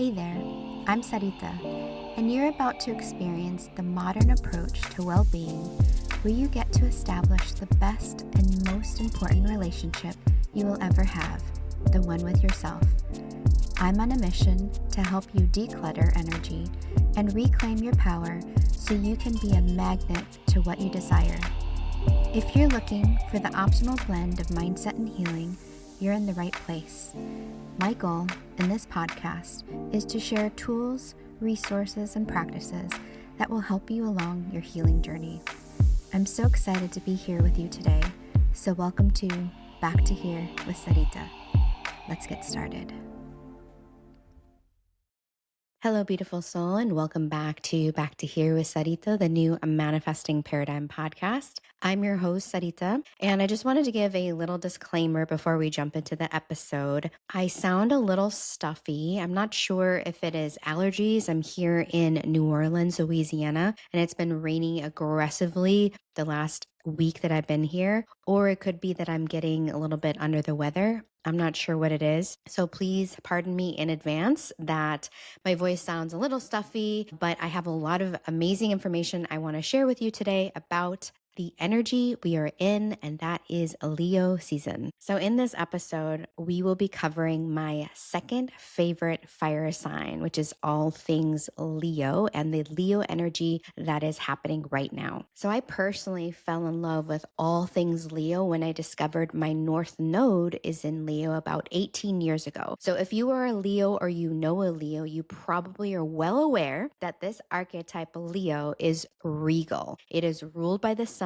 Hey there, I'm Sarita, and you're about to experience the modern approach to well being where you get to establish the best and most important relationship you will ever have, the one with yourself. I'm on a mission to help you declutter energy and reclaim your power so you can be a magnet to what you desire. If you're looking for the optimal blend of mindset and healing, you're in the right place. My goal in this podcast is to share tools, resources, and practices that will help you along your healing journey. I'm so excited to be here with you today, so welcome to Back to Here with Sarita. Let's get started. Hello, beautiful soul, and welcome back to Here with Sarita, the new Manifesting Paradigm podcast. I'm your host, Sarita, and I just wanted to give a little disclaimer before we jump into the episode. I sound a little stuffy. I'm not sure if it is allergies. I'm here in New Orleans, Louisiana, and it's been raining aggressively the last week that I've been here, or it could be that I'm getting a little bit under the weather. I'm not sure what it is. So please pardon me in advance that my voice sounds a little stuffy, but I have a lot of amazing information I want to share with you today about the energy we are in, and that is Leo season. So in this episode, we will be covering my second favorite fire sign, which is all things Leo and the Leo energy that is happening right now. So I personally fell in love with all things Leo when I discovered my North Node is in Leo about 18 years ago. So if you are a Leo or you know a Leo, you probably are well aware that this archetype Leo is regal. It is ruled by the sun,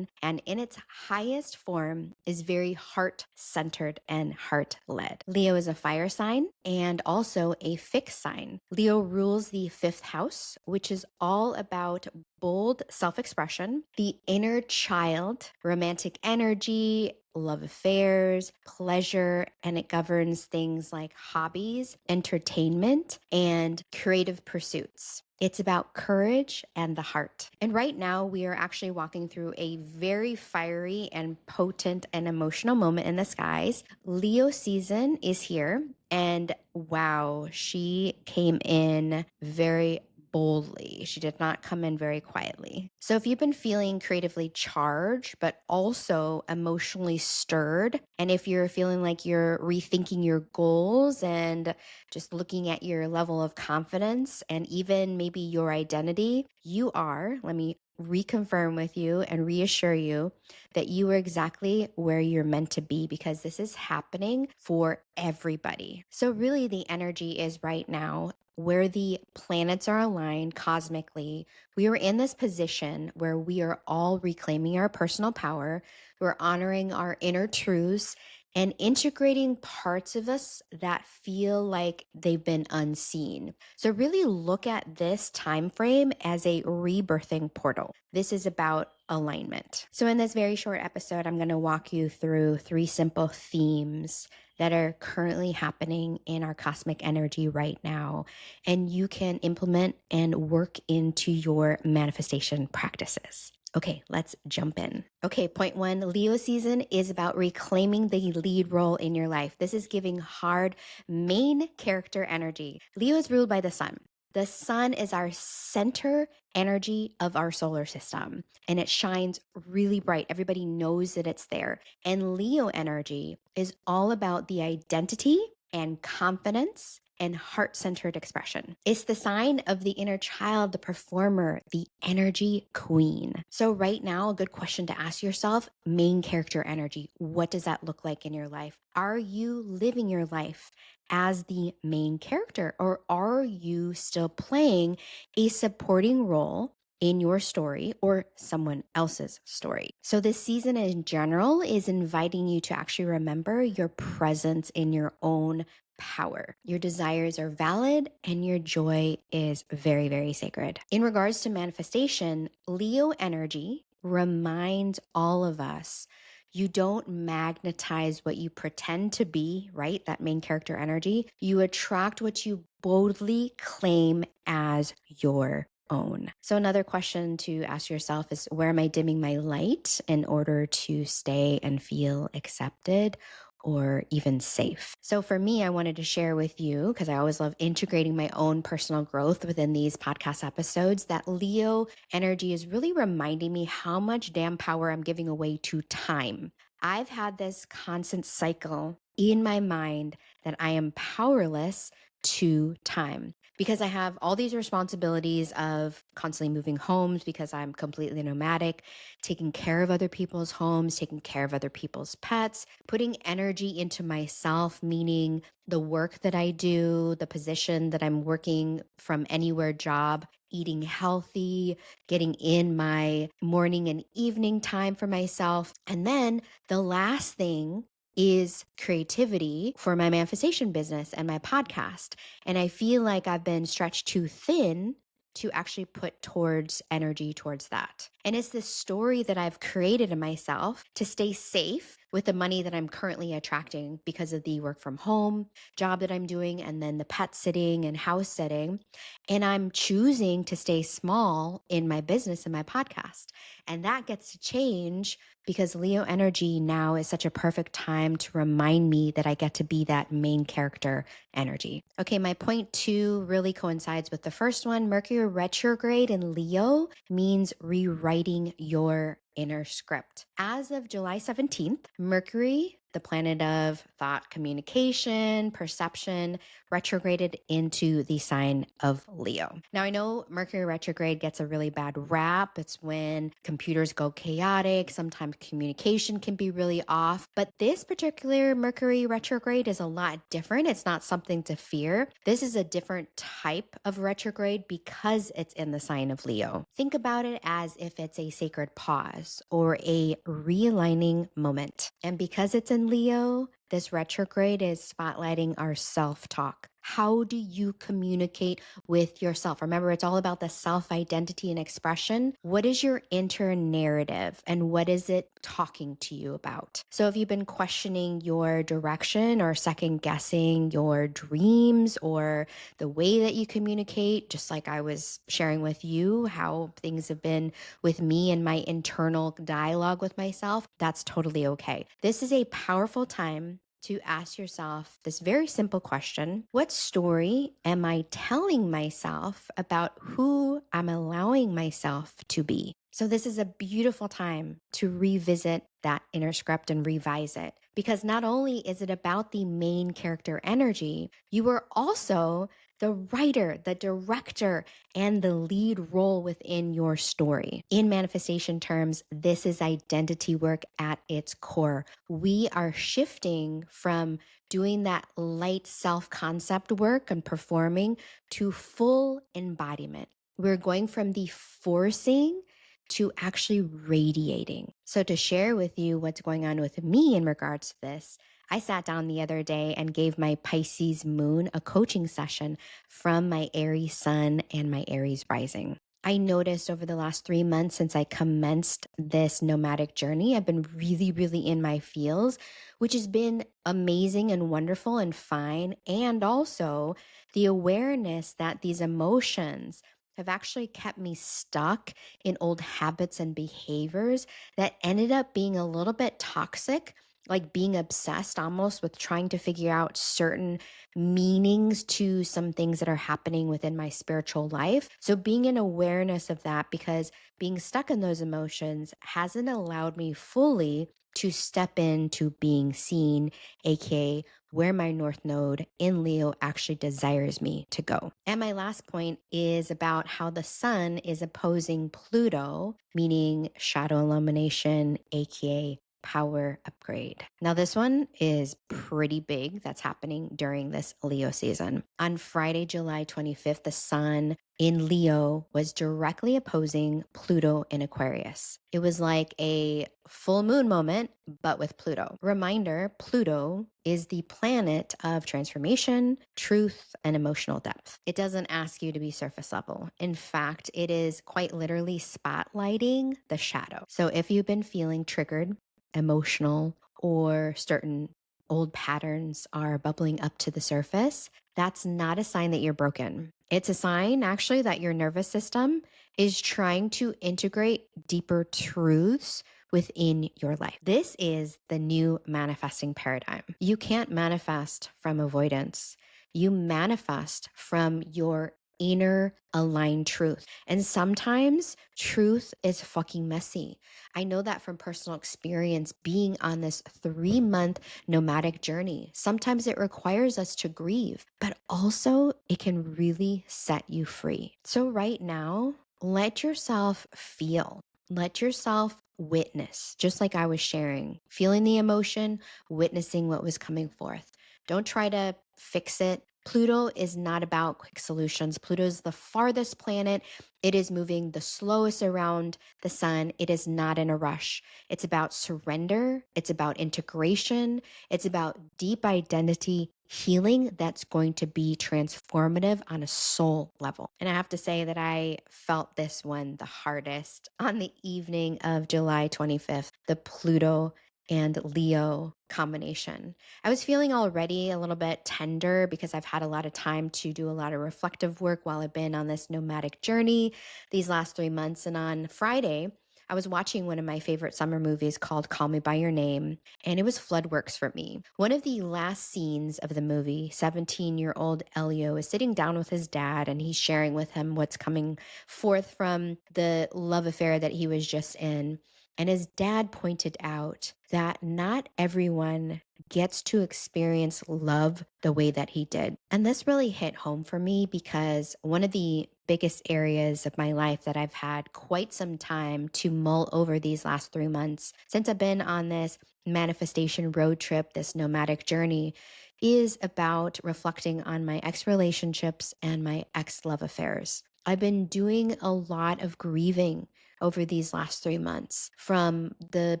and in its highest form is very heart-centered and heart-led. Leo is a fire sign and also a fixed sign. Leo rules the fifth house, which is all about bold self-expression, the inner child, romantic energy, love affairs, pleasure, and it governs things like hobbies, entertainment, and creative pursuits. It's about courage and the heart. And right now, we are actually walking through a very fiery and potent and emotional moment in the skies. Leo season is here, and wow, she came in very boldly. She did not come in very quietly. So if you've been feeling creatively charged, but also emotionally stirred, and if you're feeling like you're rethinking your goals and just looking at your level of confidence and even maybe your identity, you are, let me reconfirm with you and reassure you that you are exactly where you're meant to be, because this is happening for everybody. So really the energy is right now where the planets are aligned cosmically. We are in this position where we are all reclaiming our personal power. We're honoring our inner truths and integrating parts of us that feel like they've been unseen. So really look at this time frame as a rebirthing portal. This is about alignment. So in this very short episode, I'm going to walk you through 3 simple themes that are currently happening in our cosmic energy right now, and you can implement and work into your manifestation practices. Okay, let's jump in. Okay, point 1, Leo season is about reclaiming the lead role in your life. This is giving hard main character energy. Leo is ruled by the sun. The sun is our center energy of our solar system, and it shines really bright. Everybody knows that it's there. And Leo energy is all about the identity and confidence and heart-centered expression. It's the sign of the inner child, the performer, the energy queen. So right now, a good question to ask yourself, main character energy, what does that look like in your life? Are you living your life as the main character, or are you still playing a supporting role in your story or someone else's story? So this season in general is inviting you to actually remember your presence in your own power. Your desires are valid and your joy is very, very sacred. In regards to manifestation, Leo energy reminds all of us you don't magnetize what you pretend to be, right? That main character energy. You attract what you boldly claim as your own. So another question to ask yourself is, where am I dimming my light in order to stay and feel accepted? or even safe. So for me, I wanted to share with you, because I always love integrating my own personal growth within these podcast episodes, that Leo energy is really reminding me how much damn power I'm giving away to time. I've had this constant cycle in my mind that I am powerless to time because I have all these responsibilities of constantly moving homes because I'm completely nomadic, taking care of other people's homes, taking care of other people's pets, putting energy into myself, meaning the work that I do, the position that I'm working from anywhere job, eating healthy, getting in my morning and evening time for myself. And then the last thing is creativity for my manifestation business and my podcast. And I feel like I've been stretched too thin to actually put towards energy towards that. And it's this story that I've created in myself to stay safe with the money that I'm currently attracting because of the work from home job that I'm doing and then the pet sitting and house sitting. And I'm choosing to stay small in my business and my podcast. And that gets to change because Leo energy now is such a perfect time to remind me that I get to be that main character energy. Okay, my point 2 really coincides with the first one. Mercury retrograde in Leo means rewriting your inner script. As of July 17th, Mercury, the planet of thought, communication, perception, retrograded into the sign of Leo. Now, I know Mercury retrograde gets a really bad rap. It's when computers go chaotic. Sometimes communication can be really off. But this particular Mercury retrograde is a lot different. It's not something to fear. This is a different type of retrograde because it's in the sign of Leo. Think about it as if it's a sacred pause or a realigning moment. And because it's in Leo, this retrograde is spotlighting our self-talk. How do you communicate with yourself? Remember, it's all about the self-identity and expression. What is your inner narrative and what is it talking to you about? So if you've been questioning your direction or second guessing your dreams or the way that you communicate, just like I was sharing with you how things have been with me and my internal dialogue with myself, that's totally okay. This is a powerful time to ask yourself this very simple question. What story am I telling myself about who I'm allowing myself to be? So this is a beautiful time to revisit that inner script and revise it because not only is it about the main character energy, you are also the writer, the director, and the lead role within your story. In manifestation terms, this is identity work at its core. We are shifting from doing that light self-concept work and performing to full embodiment. We're going from the forcing to actually radiating. So to share with you what's going on with me in regards to this, I sat down the other day and gave my Pisces moon a coaching session from my Aries sun and my Aries rising. I noticed over the last 3 months since I commenced this nomadic journey, I've been really, really in my feels, which has been amazing and wonderful and fine. And also the awareness that these emotions have actually kept me stuck in old habits and behaviors that ended up being a little bit toxic, like being obsessed almost with trying to figure out certain meanings to some things that are happening within my spiritual life. So being in awareness of that, because being stuck in those emotions hasn't allowed me fully to step into being seen, aka where my North Node in Leo actually desires me to go. And my last point is about how the sun is opposing Pluto, meaning shadow illumination, aka power upgrade. Now, this one is pretty big that's happening during this Leo season. On Friday, July 25th, the sun in Leo was directly opposing Pluto in Aquarius. It was like a full moon moment, but with Pluto. Reminder, Pluto is the planet of transformation, truth, and emotional depth. It doesn't ask you to be surface level. In fact, it is quite literally spotlighting the shadow. So if you've been feeling triggered, emotional, or certain old patterns are bubbling up to the surface, that's not a sign that you're broken. It's a sign actually that your nervous system is trying to integrate deeper truths within your life. This is the new manifesting paradigm. You can't manifest from avoidance. You manifest from your inner aligned truth. And sometimes truth is fucking messy. I know that from personal experience being on this 3-month nomadic journey. Sometimes it requires us to grieve, but also it can really set you free. So right now, let yourself feel. Let yourself witness, just like I was sharing, feeling the emotion, witnessing what was coming forth. Don't try to fix it. Pluto is not about quick solutions. Pluto is the farthest planet. It is moving the slowest around the sun. It is not in a rush. It's about surrender. It's about integration. It's about deep identity healing that's going to be transformative on a soul level. And I have to say that I felt this one the hardest on the evening of July 25th, the Pluto and Leo combination. I was feeling already a little bit tender because I've had a lot of time to do a lot of reflective work while I've been on this nomadic journey these last 3 months. And on Friday, I was watching one of my favorite summer movies called Call Me By Your Name, and it was Floodworks for me. One of the last scenes of the movie, 17-year-old Elio is sitting down with his dad, and he's sharing with him what's coming forth from the love affair that he was just in. And his dad pointed out that not everyone gets to experience love the way that he did. And this really hit home for me because one of the biggest areas of my life that I've had quite some time to mull over these last 3 months since I've been on this manifestation road trip, this nomadic journey, is about reflecting on my ex-relationships and my ex-love affairs. I've been doing a lot of grieving over these last 3 months, from the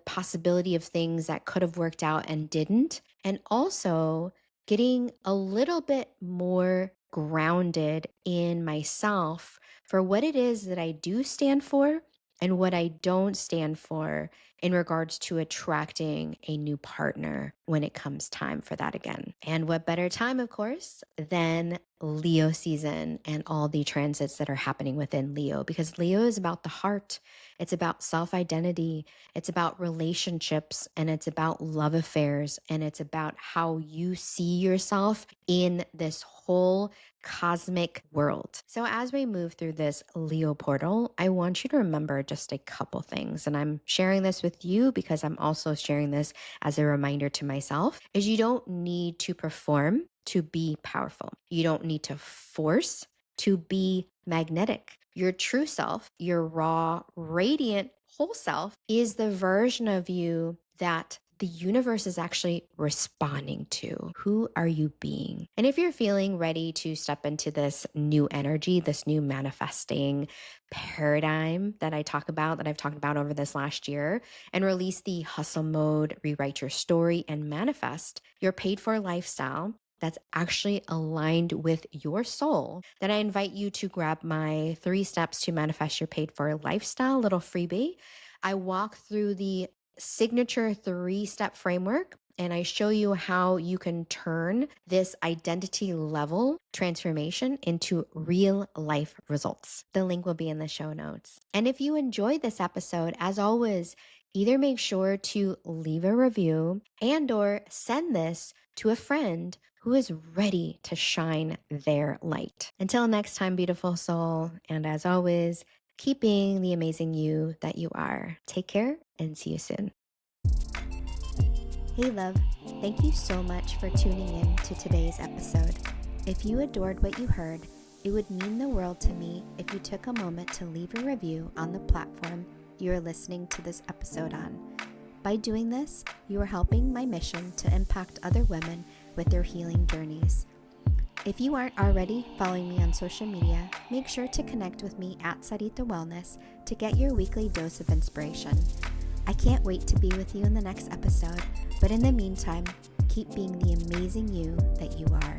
possibility of things that could have worked out and didn't, and also getting a little bit more grounded in myself for what it is that I do stand for and what I don't stand for in regards to attracting a new partner when it comes time for that again. And what better time, of course, than Leo season and all the transits that are happening within Leo, because Leo is about the heart. It's about self-identity. It's about relationships, and it's about love affairs, and it's about how you see yourself in this whole cosmic world. So as we move through this Leo portal, I want you to remember just a couple things. And I'm sharing this with you because I'm also sharing this as a reminder to myself, is you don't need to perform to be powerful. You don't need to force to be magnetic. Your true self, your raw, radiant whole self, is the version of you that the universe is actually responding to. Who are you being? And if you're feeling ready to step into this new energy, this new manifesting paradigm that I've talked about over this last year, and release the hustle mode, rewrite your story, and manifest your paid for lifestyle that's actually aligned with your soul, then I invite you to grab my 3 steps to manifest your paid for lifestyle little freebie. I walk through the signature 3-step framework, and I show you how you can turn this identity level transformation into real life results. The link will be in the show notes. And if you enjoyed this episode, as always, either make sure to leave a review and/or send this to a friend who is ready to shine their light. Until next time, beautiful soul, and as always, keep being the amazing you that you are. Take care and see you soon. Hey love, thank you so much for tuning in to today's episode. If you adored what you heard, it would mean the world to me if you took a moment to leave a review on the platform you are listening to this episode on. By doing this, you are helping my mission to impact other women with their healing journeys. If you aren't already following me on social media, make sure to connect with me at Sarita Wellness to get your weekly dose of inspiration. I can't wait to be with you in the next episode, but in the meantime, keep being the amazing you that you are.